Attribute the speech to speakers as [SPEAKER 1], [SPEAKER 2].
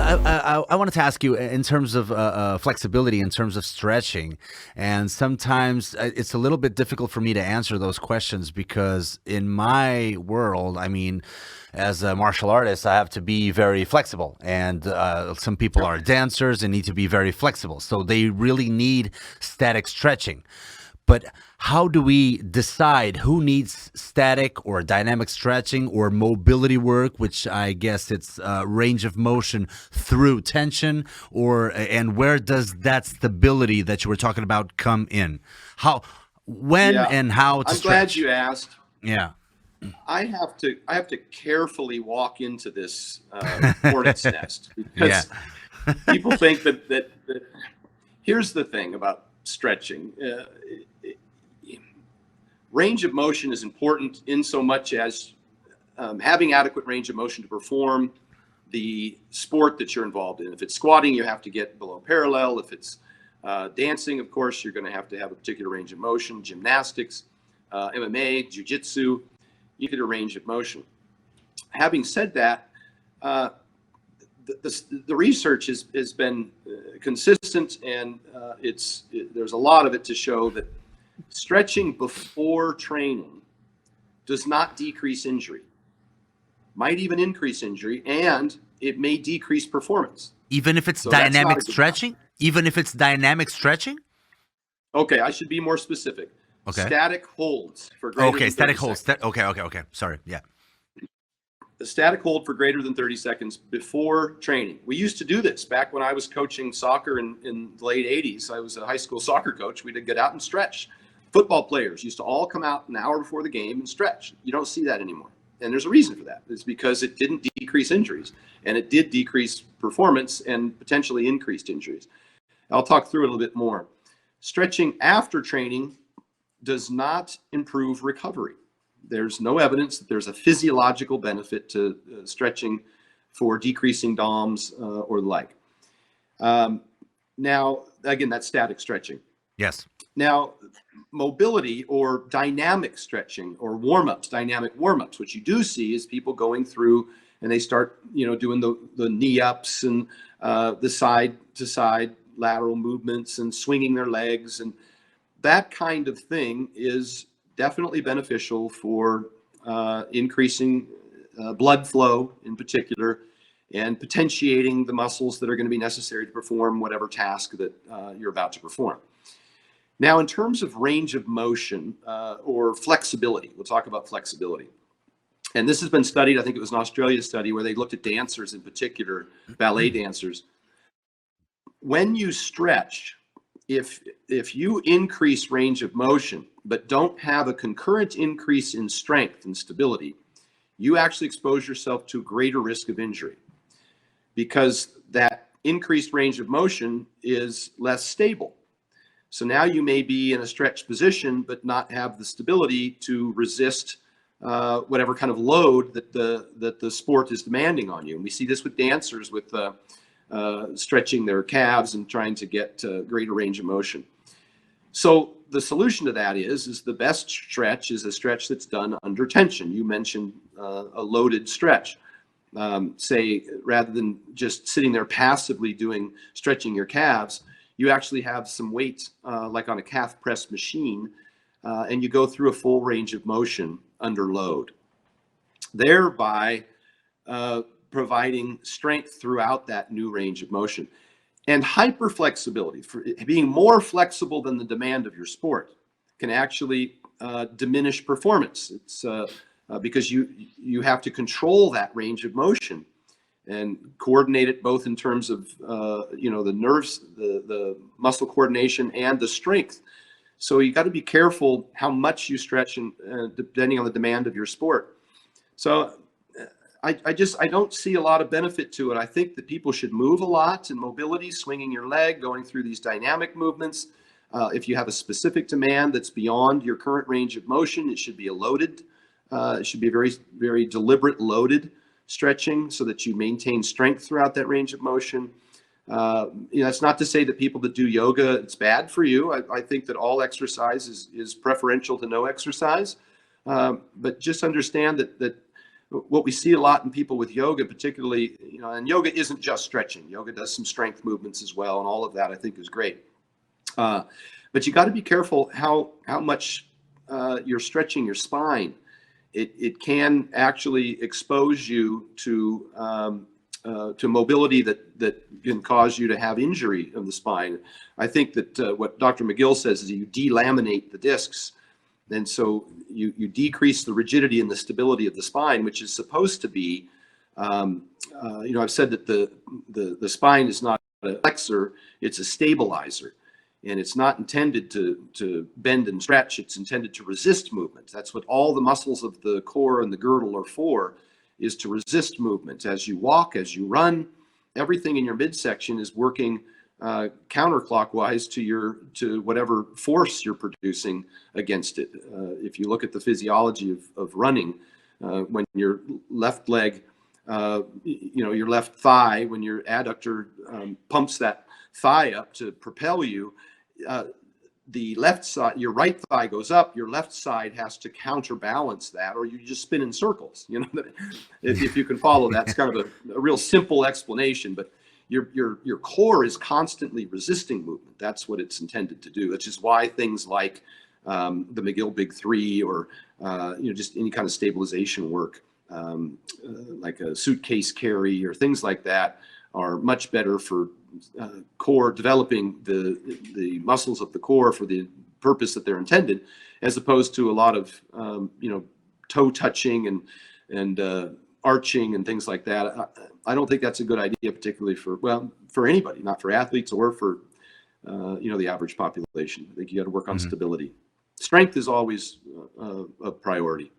[SPEAKER 1] I wanted to ask you in terms of flexibility, in terms of stretching, and sometimes it's a little bit difficult for me to answer those questions because in my world, I mean, as a martial artist, I have to be very flexible, and some people are dancers and need to be very flexible, so they really need static stretching. But how do we decide who needs static or dynamic stretching or mobility work, which I guess it's range of motion through tension, or and where does that stability that you were talking about come in? How, when,
[SPEAKER 2] Yeah,
[SPEAKER 1] and how to
[SPEAKER 2] I'm glad
[SPEAKER 1] stretch?
[SPEAKER 2] you asked.
[SPEAKER 1] Yeah.
[SPEAKER 2] I have to carefully walk into this hornet's nest
[SPEAKER 1] Yeah.
[SPEAKER 2] because people think that here's the thing about stretching. Range of motion is important in so much as having adequate range of motion to perform the sport that you're involved in. If it's squatting, you have to get below parallel. If it's dancing, of course, you're going to have a particular range of motion. Gymnastics, MMA, jiu-jitsu, you get a range of motion. Having said that, uh, the research has been consistent, and there's a lot of it to show that stretching before training does not decrease injury, might even increase injury, and it may decrease performance.
[SPEAKER 1] Even if it's
[SPEAKER 2] So that's not
[SPEAKER 1] dynamic
[SPEAKER 2] a good sign.
[SPEAKER 1] stretching? Even if it's dynamic stretching?
[SPEAKER 2] Okay, I should be more specific.
[SPEAKER 1] Okay.
[SPEAKER 2] Static holds for greater
[SPEAKER 1] Okay,
[SPEAKER 2] than 30
[SPEAKER 1] static hold.
[SPEAKER 2] seconds.
[SPEAKER 1] Okay. Sorry. Yeah.
[SPEAKER 2] A static hold for greater than 30 seconds before training. We used to do this back when I was coaching soccer in the late 80s. I was a high school soccer coach. We'd get out and stretch. Football players used to all come out an hour before the game and stretch. You don't see that anymore. And there's a reason for that. It's because it didn't decrease injuries, and it did decrease performance and potentially increased injuries. I'll talk through it a little bit more. Stretching after training does not improve recovery. There's no evidence that there's a physiological benefit to stretching for decreasing DOMs or the like. Now, again, that's static stretching.
[SPEAKER 1] Yes.
[SPEAKER 2] Now, mobility or dynamic stretching or warm-ups, dynamic warm-ups, what you do see is people going through and they start, doing the knee ups and the side to side lateral movements and swinging their legs, and that kind of thing is definitely beneficial for increasing blood flow in particular and potentiating the muscles that are going to be necessary to perform whatever task that you're about to perform. Now, in terms of range of motion or flexibility, we'll talk about flexibility. And this has been studied, I think it was an Australia study where they looked at dancers in particular, ballet dancers. When you stretch, if you increase range of motion, but don't have a concurrent increase in strength and stability, you actually expose yourself to greater risk of injury because that increased range of motion is less stable. So now you may be in a stretched position, but not have the stability to resist whatever kind of load that the sport is demanding on you. And we see this with dancers with stretching their calves and trying to get greater range of motion. So the solution to that is the best stretch is a stretch that's done under tension. You mentioned a loaded stretch. Say, rather than just sitting there passively stretching your calves, you actually have some weight like on a calf press machine, and you go through a full range of motion under load, thereby providing strength throughout that new range of motion. And hyperflexibility, for being more flexible than the demand of your sport, can actually diminish performance. It's because you have to control that range of motion and coordinate it both in terms of the nerves, the muscle coordination, and the strength. So you got to be careful how much you stretch, and depending on the demand of your sport. So I don't see a lot of benefit to it. I think that people should move a lot in mobility, swinging your leg, going through these dynamic movements. If you have a specific demand that's beyond your current range of motion, it should be it should be a very, very deliberate loaded stretching so that you maintain strength throughout that range of motion. It's not to say that people that do yoga, it's bad for you. I think that all exercise is preferential to no exercise. But just understand that what we see a lot in people with yoga, particularly, and yoga isn't just stretching. Yoga does some strength movements as well, and all of that I think is great. But you got to be careful how much you're stretching your spine. It can actually expose you to mobility that can cause you to have injury of the spine. I think that what Dr. McGill says is you delaminate the discs, and so you decrease the rigidity and the stability of the spine, which is supposed to be, I've said that the spine is not a flexor, it's a stabilizer. And it's not intended to bend and stretch. It's intended to resist movement. That's what all the muscles of the core and the girdle are for, is to resist movement. As you walk, as you run, everything in your midsection is working counterclockwise to whatever force you're producing against it. If you look at the physiology of running, when your left leg, your left thigh, when your adductor pumps that thigh up to propel you, the left side, your right thigh goes up, your left side has to counterbalance that, or you just spin in circles. If you can follow that, it's kind of a real simple explanation, but your core is constantly resisting movement. That's what it's intended to do. Which is why things like the McGill Big Three, or just any kind of stabilization work, like a suitcase carry or things like that, are much better for core, developing the muscles of the core for the purpose that they're intended, as opposed to a lot of toe touching and arching and things like that. I don't think that's a good idea, particularly for anybody, not for athletes or for the average population. I think you got to work on stability. Strength is always a priority.